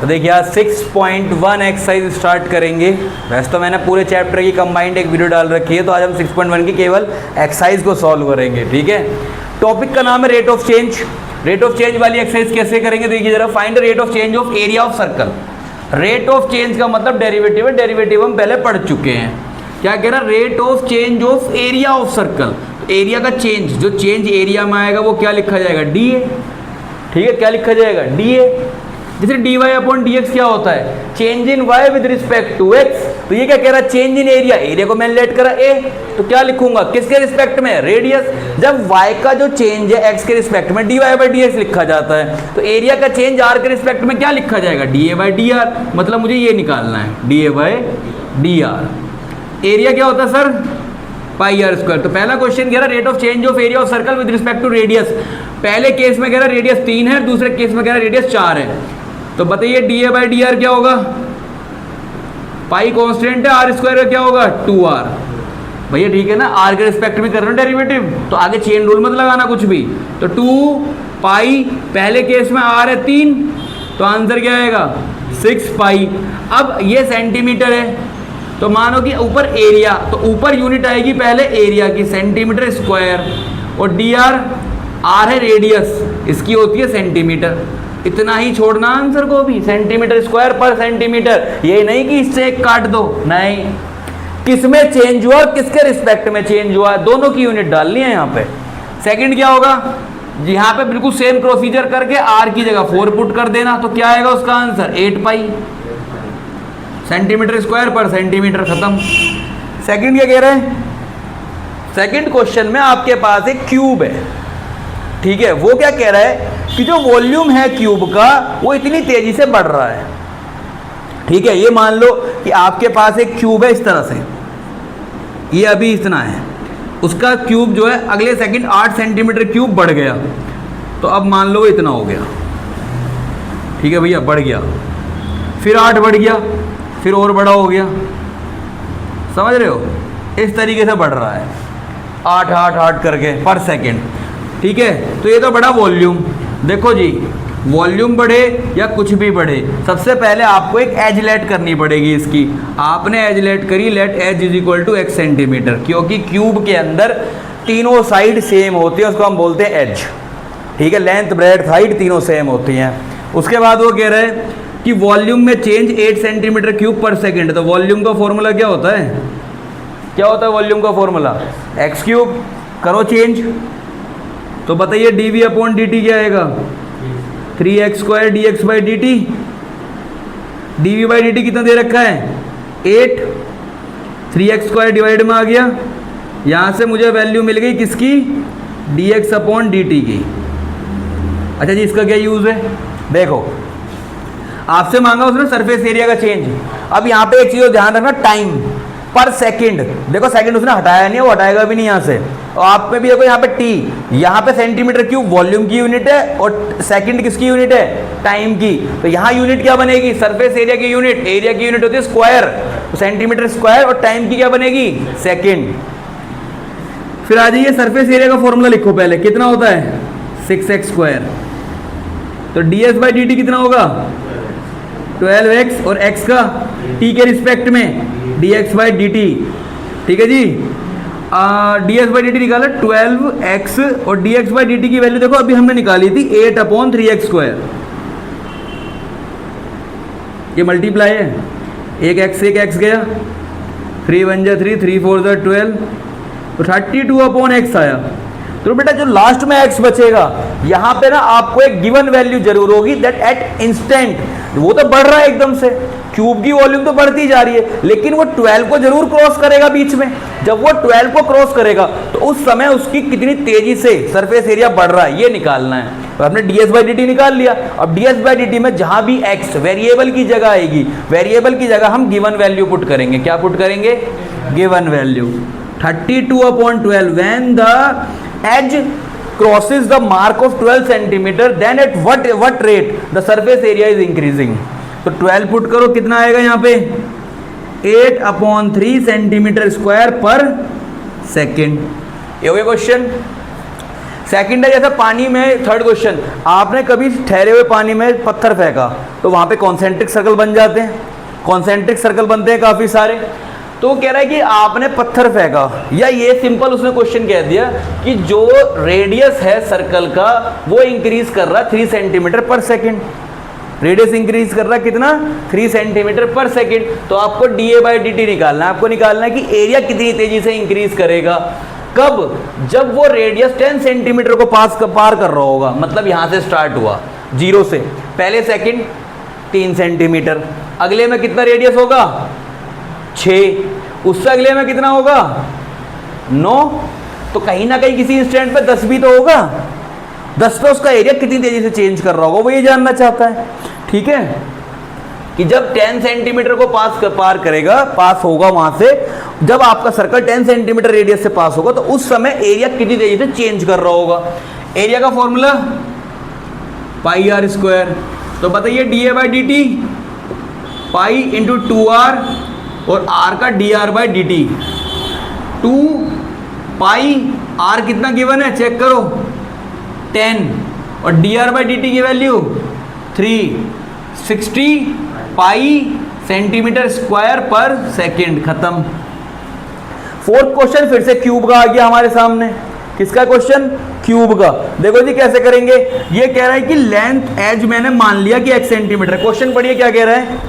तो देखिए आज 6.1 एक्सरसाइज स्टार्ट करेंगे। वैसे तो मैंने पूरे चैप्टर की कंबाइंड एक वीडियो डाल रखी है, तो आज हम 6.1 की केवल एक्सरसाइज को सॉल्व करेंगे। ठीक है, टॉपिक का नाम है rate of change. Rate of change वाली एक्सरसाइज कैसे करेंगे, देखिए जरा। Find rate of change of area of circle. Rate of change का मतलब डेरिवेटिव है, डेरिवेटिव हम पहले पढ़ चुके हैं। क्या कह रहा है, rate of change of area of circle. Area का चेंज, जो चेंज एरिया में आएगा वो क्या लिखा जाएगा, डी ए। ठीक है, क्या लिखा जाएगा, डी ए। जैसे D Y upon D X क्या होता है, change in Y with respect to X. तो ये क्या कह रहा है, चेंज इन एरिया, एरिया को मैंने लेट करा ए, तो क्या लिखूंगा, किसके रिस्पेक्ट में, रेडियस। जब वाई का जो चेंज है एक्स के रिस्पेक्ट में D Y by D X लिखा जाता है, तो एरिया का चेंज आर के रिस्पेक्ट में क्या लिखा जाएगा, D A by D R. मतलब मुझे ये निकालना है, D A by D R. Area क्या होता है सर, पाई आर स्क्वायर। तो पहला क्वेश्चन कह रहा है rate of change of area of circle with respect to radius. पहले केस में कह रहा है रेडियस 3 है, दूसरे केस में कह रहा है रेडियस 4 है। तो बताइए D A by D R क्या होगा, पाई कांस्टेंट है, आर स्क्वायर का क्या होगा 2r। भैया ठीक है ना, आर के रिस्पेक्ट में कर रहे हो डेरिवेटिव, तो आगे चेन रूल मत लगाना कुछ भी। तो 2 पाई, पहले केस में आर है 3, तो आंसर क्या आएगा 6 पाई। अब ये सेंटीमीटर है, तो मानो कि ऊपर एरिया, तो ऊपर यूनिट आएगी पहले एरिया की, सेंटीमीटर स्क्वायर, और डी आर, आर है रेडियस, इसकी होती है सेंटीमीटर। इतना ही छोड़ना आंसर को भी, सेंटीमीटर स्क्वायर पर सेंटीमीटर। ये नहीं कि इससे एक काट दो, नहीं, किसमें चेंज हुआ और किसके रिस्पेक्ट में चेंज हुआ, दोनों की यूनिट डालनी है यहाँ पे। सेकंड क्या होगा, यहाँ पे बिल्कुल सेम प्रोसीजर करके आर की जगह 4 पुट कर देना, तो क्या आएगा उसका आंसर 8 पाई। सेंटीमीटर स्क्वायर पर सेंटीमीटर, खत्म। सेकंड क्या कह रहे हैं, सेकंड क्वेश्चन में आपके पास एक क्यूब है। ठीक है, वो क्या कह रहा है कि जो वॉल्यूम है क्यूब का वो इतनी तेजी से बढ़ रहा है। ठीक है, ये मान लो कि आपके पास एक क्यूब है इस तरह से, ये अभी इतना है, उसका क्यूब जो है अगले सेकंड 8 सेंटीमीटर क्यूब बढ़ गया, तो अब मान लो इतना हो गया। ठीक है भैया, बढ़ गया, फिर 8 बढ़ गया, फिर और बड़ा हो गया, समझ रहे हो, इस तरीके से बढ़ रहा है 8 8 8 करके पर सेकंड। ठीक है, तो ये तो बड़ा वॉल्यूम। देखो जी, वॉल्यूम बढ़े या कुछ भी बढ़े, सबसे पहले आपको एक एज लेट करनी पड़ेगी इसकी। आपने एज लेट करी, let edge is equal to x centimetre, क्योंकि क्यूब के अंदर तीनों साइड सेम होती है, उसको हम बोलते हैं एज। ठीक है, लेंथ ब्रेड्थ हाइट तीनों सेम होती हैं। उसके बाद वो कह रहे हैं कि वॉल्यूम में change 8 centimetre cube per second. तो वॉल्यूम का फॉर्मूला क्या होता है, क्या होता है वॉल्यूम का फॉर्मूला, एक्स क्यूब। करो चेंज, तो बताइए D V upon D T क्या आएगा, 3x square D X by D T. D V by D T कितना दे रखा है 8, 3x स्क्वायर डिवाइड में आ गया, यहाँ से मुझे वैल्यू मिल गई किसकी, D x upon D T की। अच्छा जी, इसका क्या यूज़ है, देखो आपसे मांगा उसने सरफेस एरिया का चेंज। अब यहाँ पे एक चीज़ ध्यान रखना, टाइम पर सेकंड। देखो सेकंड उसने हटाया नहीं है, वो हटाएगा भी नहीं यहाँ से। और आप में भी देखो यहाँ पे टी, यहाँ पे सेंटीमीटर क्यूब वॉल्यूम की यूनिट है, और सेकंड किसकी यूनिट है, टाइम की। तो यहाँ यूनिट क्या बनेगी, सरफेस एरिया की यूनिट, एरिया की यूनिट होती है स्क्वायर, तो सेंटीमीटर स्क्वायर, और टाइम की क्या बनेगी, सेकंड। फिर आ जाइए सरफेस एरिया का फॉर्मूला लिखो पहले, कितना होता है 6x स्क्वायर। तो D S by D T कितना होगा 12x, और x का t के रिस्पेक्ट में dx बाई डी टी। ठीक है जी, D X by D T निकाला 12x, और dx बाई डी टी की वैल्यू देखो अभी हमने निकाली थी 8 अपॉन 3x स्क्वायर। ये मल्टीप्लाई है, एक x गया, 3 1 जा 3, 3 4 जा 12, तो 32 अपॉन x आया। तो बेटा जो लास्ट में x बचेगा, यहाँ पे ना आपको एक गिवन वैल्यू जरूर होगी, दैट एट इंस्टेंट, वो तो बढ़ रहा है एकदम से, क्यूब की वॉल्यूम तो बढ़ती जा रही है, लेकिन वो 12 को जरूर क्रॉस करेगा बीच में। जब वो 12 को क्रॉस करेगा तो उस समय उसकी कितनी तेजी से सरफेस एरिया बढ़ रहा है, ये निकालना है। तो हमने D S by D T निकाल लिया। अब D S by D T में जहां भी x वेरिएबल की जगह आएगी, वेरिएबल की जगह हम गिवन वैल्यू पुट करेंगे। क्या पुट करेंगे, given value. 32 upon 12, when the edge crosses the mark of 12 centimetre, then at what rate the surface area is increasing। तो 12 पुट करो, कितना आएगा यहाँ पे 8 अपॉन 3 सेंटीमीटर स्क्वायर पर सेकेंड। ये हो गया क्वेश्चन। सेकंड है जैसे पानी में, थर्ड क्वेश्चन, आपने कभी ठहरे हुए पानी में पत्थर फेंका तो वहां पे कॉन्सेंट्रिक सर्कल बन जाते हैं, कॉन्सेंट्रिक सर्कल बनते हैं काफी सारे। तो वो कह रहा है कि आपने पत्थर फेंका, या ये सिंपल उसने क्वेश्चन कह दिया कि जो रेडियस है सर्कल का वो इंक्रीज कर रहा है 3 centimetre per second, radius increase कर रहा है कितना, 3 सेंटीमीटर पर सेकेंड। तो आपको dA/dt निकालना है, आपको निकालना है कि एरिया कितनी तेजी से इंक्रीज करेगा, कब, जब वो रेडियस 10 सेंटीमीटर को पार कर रहा होगा, मतलब यहां से स्टार्ट हुआ 0 से, पहले सेकंड 3 सेंटीमीटर, अगले में कितना रेडियस होगा 6, उससे अगले में कितना होगा 9, तो कहीं ना कहीं किसी इंस्टेंट पे 10 भी तो होगा, 10 पे उसका एरिया कितनी तेजी से चेंज कर रहा होगा वो ये जानना चाहता है। ठीक है, कि जब 10 सेंटीमीटर को पार करेगा, पास होगा वहां से, जब आपका सर्कल 10 सेंटीमीटर रेडियस से पास होगा तो उस समय एरिया कितनी तेजी से चेंज कर रहा होगा। एरिया का फॉर्मूला πr², तो बताइए dA/dt पाई इंटू 2r और r का dr/dt, 2 पाई, r कितना गिवन है चेक करो 10, और dr/dt की वैल्यू 360 पाई सेंटीमीटर स्क्वायर पर सेकंड। खत्म। फोर्थ क्वेश्चन फिर से क्यूब का आ गया हमारे सामने। किसका क्वेश्चन, क्यूब का। देखो जी कैसे करेंगे, ये कह रहा है कि लेंथ एज मैंने मान लिया कि x सेंटीमीटर। क्वेश्चन पढ़िए क्या कह रहा है,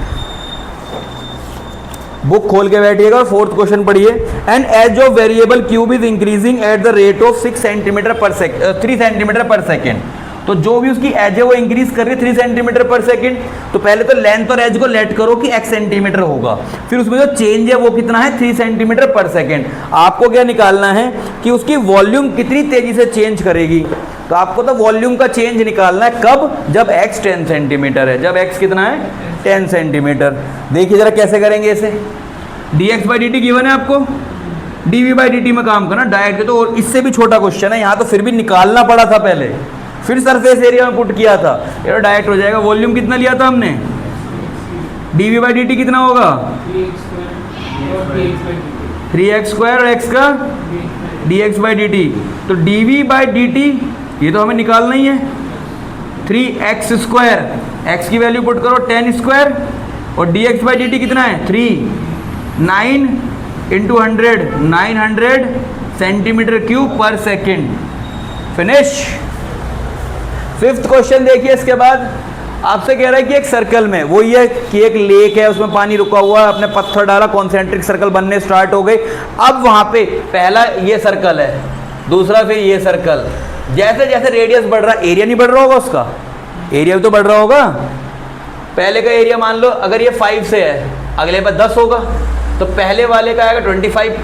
बुक खोल के बैठिएगा, फोर्थ क्वेश्चन पढ़िए। And edge of variable cube is increasing at the rate of 3 centimetre per second. तो जो भी उसकी एज है वो इंक्रीज कर रही है 3 सेंटीमीटर पर सेकेंड। तो पहले तो लेंथ और एज को लेट करो कि x सेंटीमीटर होगा, फिर उसमें जो चेंज है वो कितना है 3 सेंटीमीटर पर सेकेंड। आपको क्या निकालना है कि उसकी वॉल्यूम कितनी तेजी से चेंज करेगी। तो आपको तो वॉल्यूम का चेंज निकालना है कब, जब x 10 सेंटीमीटर है, जब x कितना है 10 सेंटीमीटर। देखिए जरा कैसे करेंगे इसे, dx/dt गिवन है आपको, dv/dt में काम करना डायरेक्ट। तो और इससे भी छोटा क्वेश्चन है, यहाँ तो फिर भी निकालना पड़ा था पहले, फिर सरफेस एरिया में पुट किया था, ये डायरेक्ट हो जाएगा। वॉल्यूम कितना लिया था हमने, dv/dt कितना होगा 3x² और x का dx/dt। तो dv/dt ये तो हमें निकालना ही है, 3x², x की वैल्यू पुट करो 10², और dx/dt कितना है 3, 9 into 100, 900 centimetre cube per second. Finish. Fifth question देखिए, इसके बाद आपसे कह रहा है कि एक सर्कल में, वो ये कि एक लेक है उसमें पानी रुका हुआ है, आपने पत्थर डाला, कॉन्सेंट्रिक सर्कल बनने स्टार्ट हो गए। अब वहां पे पहला ये सर्कल है, दूसरा फिर ये सर्कल, जैसे जैसे रेडियस बढ़ रहा, एरिया नहीं बढ़ रहा होगा उसका, एरिया भी तो बढ़ रहा होगा। पहले का एरिया मान लो अगर ये 5 से है, अगले पर 10 होगा, तो पहले वाले का आएगा 25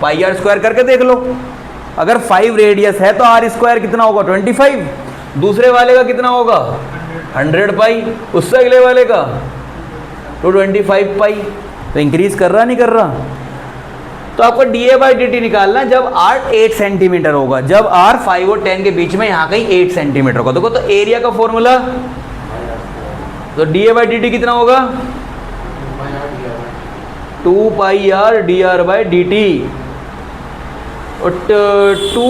पाई r² करके देख लो। अगर 5 रेडियस है तो r² कितना होगा 25, दूसरे वाले का कितना होगा 100 पाई, उससे अगले वाले का 225 पाई। तो इंक्रीज कर रहा नहीं कर रहा। तो आपको dA/dt निकालना है जब r 8 सेंटीमीटर होगा, जब r 5 और 10 के बीच में यहाँ कहीं 8 सेंटीमीटर होगा। देखो तो एरिया का फॉर्मूला, तो dA/dt कितना होगा 2 पाई r dr/dt, और 2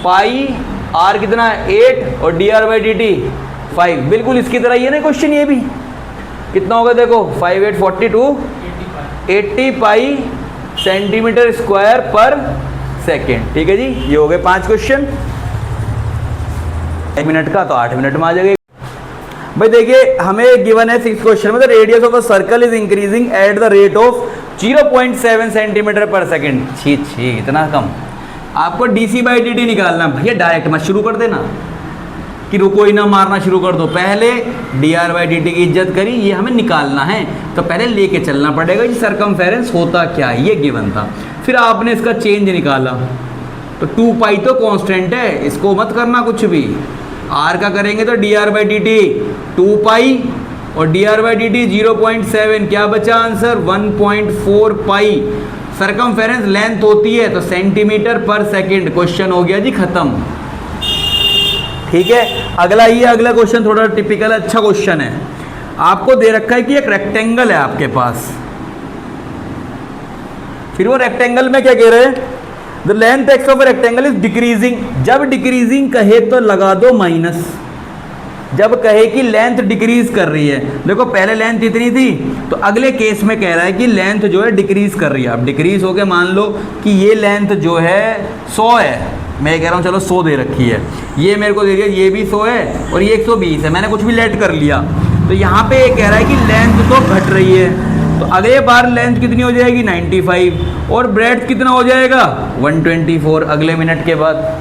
पाई r कितना है 8 और dr/dt 5। बिल्कुल इसकी तरह ही है ना क्वेश्चन, ये भी कितना होगा देखो 5 8 42, 80 पाई सेंटीमीटर स्क्वायर पर सेकेंड। ठीक है जी, ये हो गए 5 क्वेश्चन। 1 मिनट का तो 8 मिनट में आ जाएगा भाई। देखिए हमें गिवन है 6th क्वेश्चन में, the radius of a circle is increasing at the rate of 0.7 centimetre per second. छी इतना कम। आपको dc/dt निकालना भैया, डायरेक्ट मत शुरू कर देना कि रुको ही ना, मारना शुरू कर दो। पहले dr/dt की इज्जत करी, ये हमें निकालना है तो पहले लेके चलना पड़ेगा कि सर्कमफेरेंस होता क्या है, ये गिवन था। फिर आपने इसका चेंज निकाला, तो 2 पाई तो कांस्टेंट है, इसको मत करना कुछ भी। r का करेंगे तो dr/dt 2 पाई और dr/dt 0.7, क्या बचा आंसर 1.4 पाई। सर्कमफेरेंस लेंथ होती है तो सेंटीमीटर पर सेकेंड। क्वेश्चन हो गया जी खत्म। ठीक है, अगला ये अगला क्वेश्चन थोड़ा टिपिकल अच्छा क्वेश्चन है। आपको दे रखा है कि एक रेक्टेंगल है आपके पास, फिर वो रेक्टेंगल में क्या कह रहे हैं, the length x of rectangle is decreasing. जब डिक्रीजिंग कहे तो लगा दो माइनस, जब कहे कि लेंथ डिक्रीज कर रही है, देखो पहले लेंथ इतनी थी तो अगले केस में कह रहा है कि लेंथ जो है डिक्रीज कर रही है। अब डिक्रीज होके मान लो कि ये लेंथ जो है 100 है, मैं कह रहा हूँ चलो 100 दे रखी है, ये मेरे को दे दिया ये भी 100 है और ये 120 है, मैंने कुछ भी लेट कर लिया, तो यहाँ पे ये कह रहा है कि लेंथ तो घट रही है, तो अगले बार लेंथ कितनी हो जाएगी 95 और ब्रेड्थ कितना हो जाएगा 124 अगले मिनट के बाद,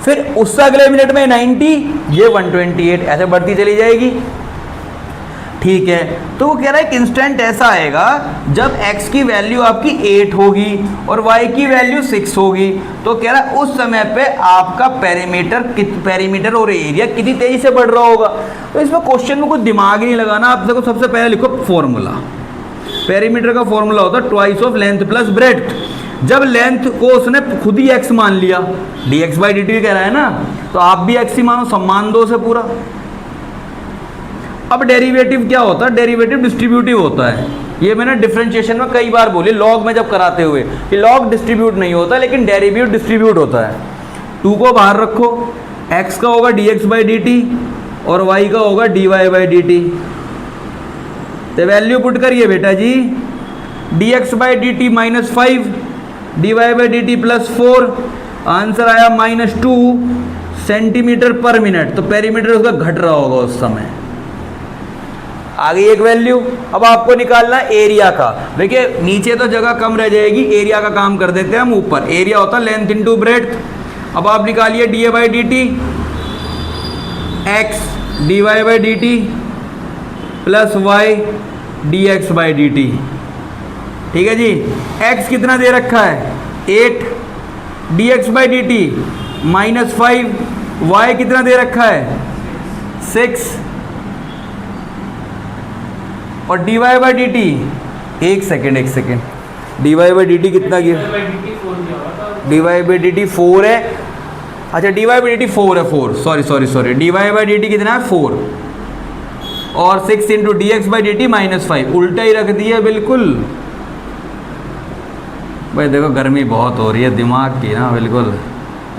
फिर उससे अगले मिनट में 90, ये 128, ऐसे बढ़ती चली जाएगी। ठीक है, तो वो कह रहा है कि इंस्टेंट ऐसा आएगा जब x की वैल्यू आपकी 8 होगी और y की वैल्यू 6 होगी, तो कह रहा है उस समय पे आपका पेरीमीटर और एरिया कितनी तेजी से बढ़ रहा होगा। तो इसमें क्वेश्चन में कुछ दिमाग ही नहीं लगाना, आप देखो सबसे पहले लिखो फॉर्मूला। पेरीमीटर का फॉर्मूला होता है twice of length plus breadth. जब लेंथ को उसने खुद ही x मान लिया, dx बाई डी टी कह रहा है ना, तो आप भी x ही मानो, सम्मान दो से पूरा। अब डेरिवेटिव क्या होता है, डेरिवेटिव डिस्ट्रीब्यूटिव होता है, ये मैंने डिफरेंशिएशन में कई बार बोली, लॉग में जब कराते हुए कि लॉग डिस्ट्रीब्यूट नहीं होता लेकिन डेरिवेटिव डिस्ट्रीब्यूट होता है। 2 को बाहर रखो, x का होगा dx बाई डी टी और y का होगा dy बाई डी टी, तो वैल्यू पुट करिए बेटा जी, dx by D T -5, dy by D T +4, answer आया -2 सेंटीमीटर पर मिनट, तो पेरीमीटर उसका घट रहा होगा उस समय। आ गई एक वैल्यू। अब आपको निकालना एरिया का, देखिए नीचे तो जगह कम रह जाएगी, एरिया का काम कर देते हैं हम ऊपर। एरिया होता है लेंथ इंटू ब्रेड्थ। अब आप निकालिए D by D T X D Y by D T plus Y D X by D T. ठीक है जी, x कितना दे रखा है 8, dx by D T -5, y कितना दे रखा है 6 और dy बाई डी टी, एक second, dy by D T कितना गया, dy बाई डी टी 4 है, अच्छा dy बाई डी टी 4 है, 4 sorry dy by D T कितना है 4 और 6 into D X by D T -5, उल्टा ही रख दिया बिल्कुल। भाई देखो गर्मी बहुत हो रही है, दिमाग की ना बिल्कुल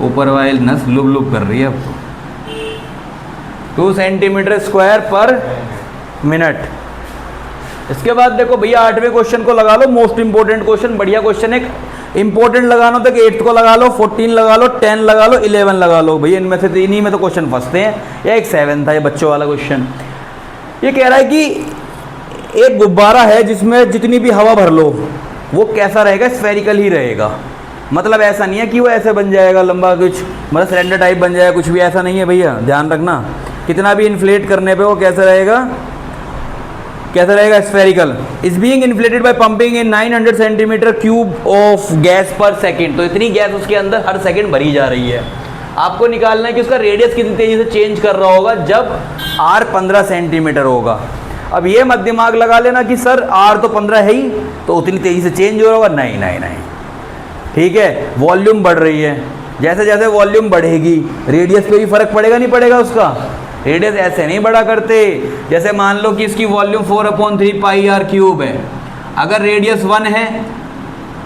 ऊपर वाली नस लुब लुब कर रही है अब। 2 सेंटीमीटर स्क्वायर पर मिनट। इसके बाद देखो भैया 8वें क्वेश्चन को लगा लो, मोस्ट इंपॉर्टेंट क्वेश्चन, बढ़िया क्वेश्चन है। इंपॉर्टेंट लगाना तो 8 को लगा लो, 14 लगा लो, 10 लगा लो, 11 लगा लो भैया, इनमें से इन्हीं में तो क्वेश्चन फंसते हैं। या एक 7 था ये बच्चों वाला क्वेश्चन। ये कह रहा है कि एक गुब्बारा है जिसमें जितनी भी हवा भर लो वो कैसा रहेगा, स्फेरिकल ही रहेगा। मतलब ऐसा नहीं है कि वो ऐसे बन जाएगा लंबा, कुछ मतलब सिलेंडर टाइप बन जाएगा, कुछ भी ऐसा नहीं है भैया, ध्यान रखना। कितना भी इन्फ्लेट करने पे वो कैसा रहेगा spherical. Is being inflated by pumping in 900 centimetre cube of gas per second. तो इतनी गैस उसके अंदर हर सेकेंड भरी जा रही है। आपको निकालना है कि उसका रेडियस कितनी तेजी से चेंज कर रहा होगा जब r 15 सेंटीमीटर होगा। अब ये मत दिमाग लगा लेना कि सर r तो 15 है ही तो उतनी तेजी से चेंज हो रहा होगा, नहीं। ठीक है, वॉल्यूम बढ़ रही है, जैसे जैसे वॉल्यूम बढ़ेगी रेडियस पे भी फर्क पड़ेगा, नहीं पड़ेगा उसका। रेडियस ऐसे नहीं बढ़ा करते, जैसे मान लो कि इसकी वॉल्यूम 4/3 पाई r क्यूब है, अगर रेडियस 1 है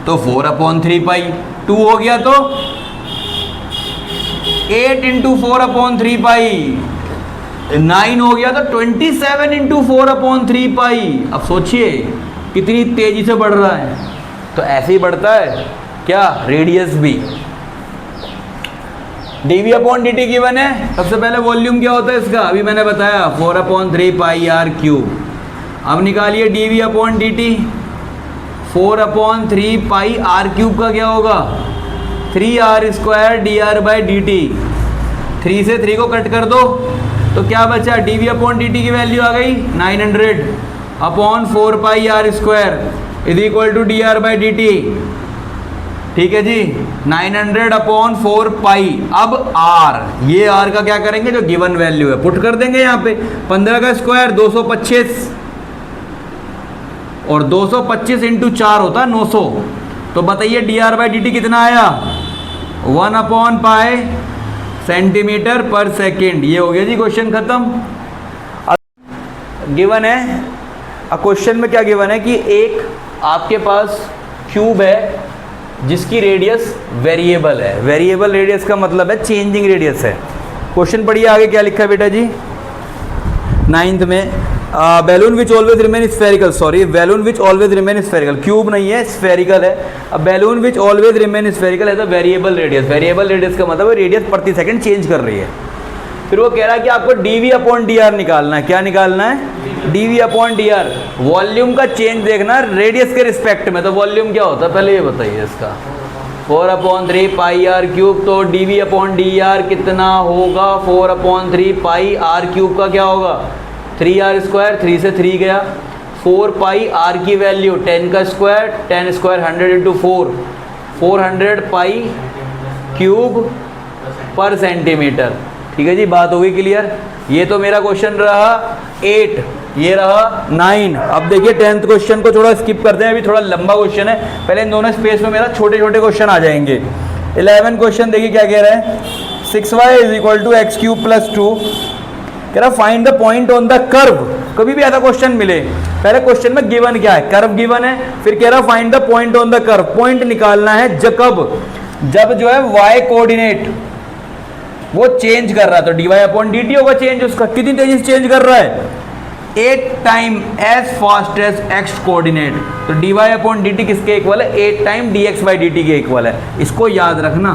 तो 4/3 पाई, 2 हो गया तो 8 इंटू 4/3 पाई, 9 हो गया तो 27 इंटू 4/3 पाई। अब सोचिए कितनी तेजी से बढ़ रहा है, तो ऐसे ही बढ़ता है क्या रेडियस भी। dv अपॉन dt गिवन है। सबसे पहले वॉल्यूम क्या होता है इसका, अभी मैंने बताया 4/3 पाई r क्यूब। अब निकालिए dv अपॉन dt, 4/3 पाई r क्यूब का क्या होगा 3r square dr by D T. 3 से 3 को कट कर दो तो क्या बचा, dv अपॉन dt की वैल्यू आ गई 900 upon 4 pi r square is equal to dr by D T. ठीक है जी, 900 अपॉन 4 पाई। अब r, ये r का क्या करेंगे, जो गिवन वैल्यू है पुट कर देंगे यहाँ पे। 15 का स्क्वायर 225 और 225 इंटू 4 होता है 900। तो बताइए dr बाई डी टी कितना आया 1/पाई सेंटीमीटर पर सेकेंड। ये हो गया जी क्वेश्चन खत्म। गिवन है, अब क्वेश्चन में क्या गिवन है कि एक आपके पास क्यूब है जिसकी रेडियस वेरिएबल है। वेरिएबल रेडियस का मतलब है चेंजिंग रेडियस है। क्वेश्चन पढ़िए आगे क्या लिखा है बेटा जी 9th में, balloon which always remain spherical, sorry balloon which always remain spherical, cube नहीं है स्फेरिकल है। अब balloon which always remain spherical है तो वेरिएबल रेडियस, वेरिएबल रेडियस का मतलब रेडियस प्रति सेकंड चेंज कर रही है। फिर वो कह रहा है कि आपको dv अपॉन डी निकालना है। क्या निकालना है? dv upon D. वॉल्यूम का चेंज देखना रेडियस के रिस्पेक्ट में, तो वॉल्यूम क्या होता है पहले ये बताइए इसका। 4/3 पाई आर क्यूब, तो dv अपॉन डी कितना होगा? 4/3 पाई आर क्यूब का क्या होगा? 3r स्क्वायर, 3 से 3 गया, 4 पाई आर की वैल्यू 10 का स्क्वायर, 10 स्क्वायर 100 इंटू 4, 400 पाई क्यूब पर सेंटीमीटर। ठीक है जी, बात होगी क्लियर। ये तो मेरा क्वेश्चन रहा 8, ये रहा 9। अब देखिए 10th क्वेश्चन को थोड़ा स्किप करते हैं, अभी थोड़ा लंबा क्वेश्चन है। पहले इन दोनों स्पेस में मेरा छोटे छोटे क्वेश्चन आ जाएंगे। 11 क्वेश्चन देखिए क्या कह रहा है, 6y = x³ + 2। कह रहा find the point on the curve. कभी भी ऐसा क्वेश्चन मिले, पहले क्वेश्चन में गिवन क्या है? कर्व गिवन है, फिर कह रहा find the point on the curve. Point निकालना है जब जो है y कोऑर्डिनेट वो चेंज कर रहा है, तो dy/dt होगा चेंज उसका। कितनी तेजी से चेंज कर रहा है? 8 time as fast as x coordinate. तो dy/dt किसके इक्वल है? 8 टाइम dx/dt के इक्वल है। इसको याद रखना,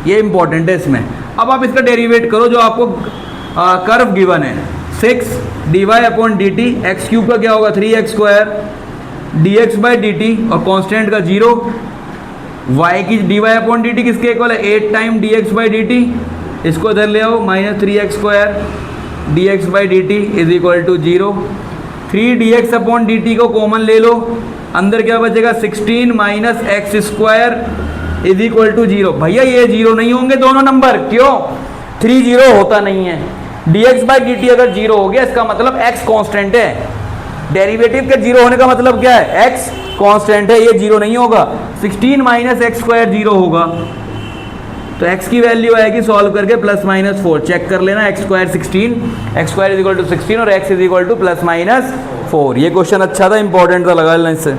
ये इंपॉर्टेंट है इसमें। अब आप इसका डेरिवेट करो जो आपको कर्व गिवन है। 6 dy/dt, x³ का क्या होगा? 3x², dx/dt और कांस्टेंट का 0, y की dy/dt किसके इक्वल है? 8 टाइम dx/dt। इसको इधर ले आओ, -3x² dx/dt = 0। 3 dx/dt को कॉमन ले लो, अंदर क्या बचेगा? 16 - x² = 0। भैया ये 0 नहीं होंगे दोनों नंबर, क्यों? 3 0 होता नहीं है। dx/dt अगर 0 हो गया इसका मतलब x कांस्टेंट है। डेरिवेटिव के 0 होने का मतलब क्या है? x कांस्टेंट है, ये 0 नहीं होगा। 16 - x² 0 होगा, तो x की वैल्यू आएगी सॉल्व करके +-4। चेक कर लेना, x² 16, x² = 16 और x = +-4। ये क्वेश्चन अच्छा था, इंपॉर्टेंट था, लगा लेना इससे।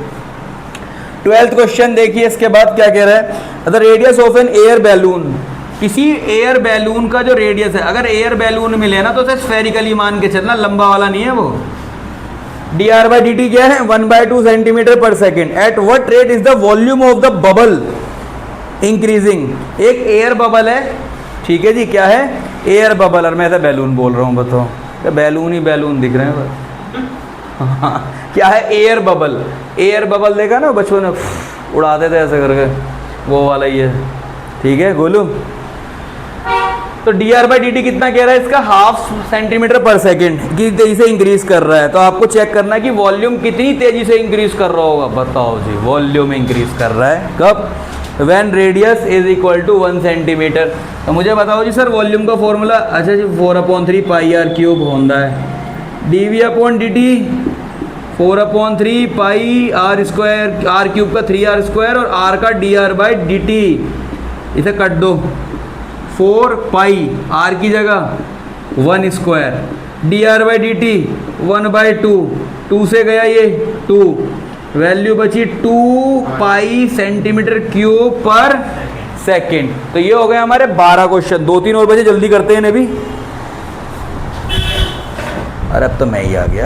12th क्वेश्चन देखिए, इसके बाद क्या कह रहा है? The radius of an air balloon. किसी एयर बैलून का जो रेडियस है, अगर एयर बैलून मिले ना तो उसे स्फेरिकली मान के चलना, लंबा वाला नहीं है वो। dr/dt क्या है? 1/2 centimetre per second. At what rate is the volume of the bubble increasing. एक एयर बबल है, ठीक है जी, क्या है? Air bubble. और मैं ऐसा बैलून बोल रहा हूँ, बताओ क्या बैलून ही बैलून दिख रहे हैं बस। क्या है? Air bubble. एयर बबल देखा ना बचपन में, उड़ाते थे ऐसे करके, वो वाला ही है, ठीक है गोलू। तो dr/dt कितना कह रहा है इसका? 1/2 सेंटीमीटर पर सेकेंड की तेजी से इंक्रीज कर रहा है। तो आपको चेक करना है कि वॉल्यूम कितनी तेजी से इंक्रीज कर रहा होगा। बताओ जी, वॉल्यूम इंक्रीज कर रहा है कब? When radius = 1 centimetre. तो मुझे बताओ जी सर वॉल्यूम का फॉर्मूला। अच्छा जी, 4/3 पाई आर क्यूब होता है, dv/dt 4/3 pi R square, R cube का 3r² और r का dr/dt। इसे कट दो, 4 पाई आर की जगह 1² dr/dt 1/2, 2 से गया ये 2, वैल्यू बची 2 पाई सेंटीमीटर क्यूब पर सेकेंड। तो ये हो गए हमारे 12 क्वेश्चन। 2-3 और बजे, जल्दी करते हैं इन्हें भी। अरे अब तो मैं ही आ गया।